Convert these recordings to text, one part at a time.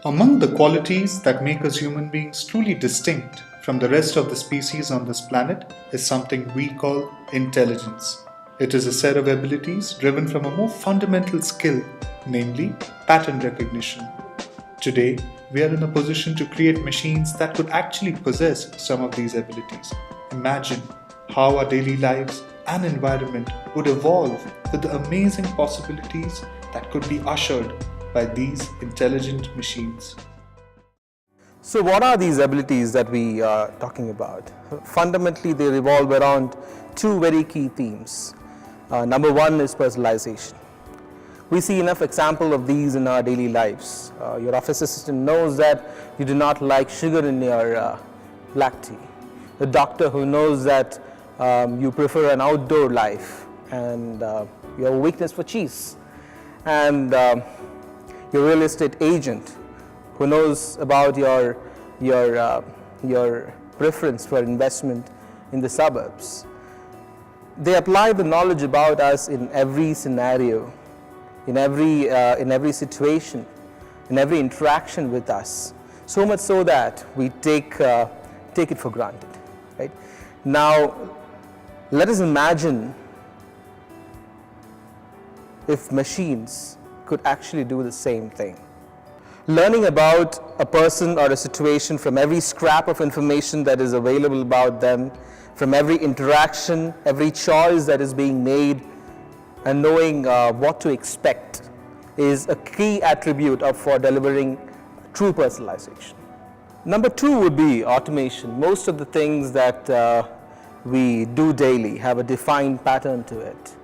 Among the qualities that make us human beings truly distinct from the rest of the species on this planet is something we call intelligence. It is a set of abilities driven from a more fundamental skill, namely pattern recognition. Today, we are in a position to create machines that could actually possess some of these abilities. Imagine how our daily lives and environment would evolve with the amazing possibilities that could be ushered by these intelligent machines. So what are these abilities that we are talking about? Fundamentally, they revolve around two very key themes. Number one is personalization. We see enough example of these in our daily lives. Your office assistant knows that you do not like sugar in your black tea. The doctor who knows that you prefer an outdoor life and you have a weakness for cheese. And your real estate agent who knows about your preference for investment in the suburbs. They apply the knowledge about us in every scenario, in every situation, in every interaction with us. So much so that we take it for granted. Right? Now, let us imagine if machines could actually do the same thing. Learning about a person or a situation from every scrap of information that is available about them, from every interaction, every choice that is being made, and knowing what to expect is a key attribute for delivering true personalization. Number two would be automation. Most of the things that we do daily have a defined pattern to it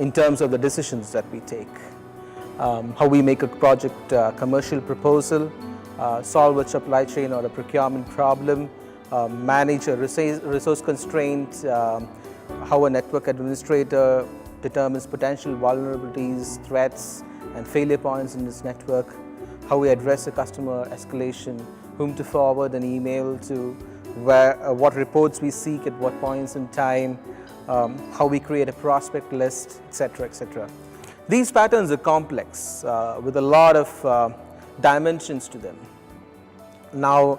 in terms of the decisions that we take. How we make a project commercial proposal, solve a supply chain or a procurement problem, manage a resource constraint, how a network administrator determines potential vulnerabilities, threats, and failure points in this network, how we address a customer escalation, whom to forward an email to, what reports we seek at what points in time, how we create a prospect list, etc., etc. These patterns are complex with a lot of dimensions to them. Now,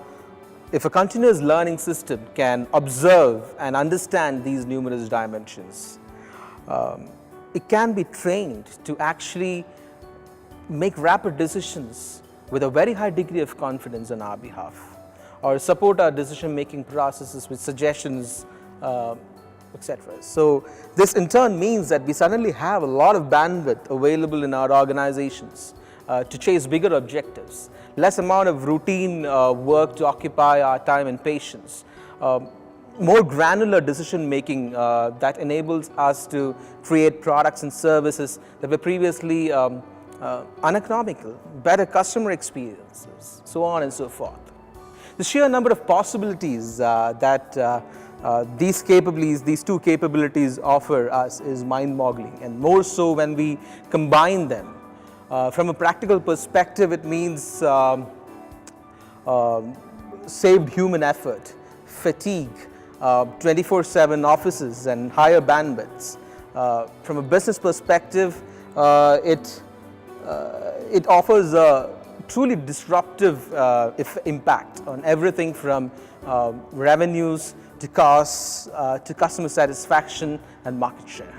if a continuous learning system can observe and understand these numerous dimensions, it can be trained to actually make rapid decisions with a very high degree of confidence on our behalf, or support our decision-making processes with suggestions, etc. So this in turn means that we suddenly have a lot of bandwidth available in our organizations to chase bigger objectives, less amount of routine work to occupy our time and patience, more granular decision making that enables us to create products and services that were previously uneconomical, better customer experiences, so on and so forth. The sheer number of possibilities that these two capabilities offer us is mind-boggling, and more so when we combine them. From a practical perspective, it means saved human effort, fatigue, 24/7 offices, and higher bandwidths. From a business perspective, it offers a truly disruptive impact on everything from revenues to costs, to customer satisfaction and market share.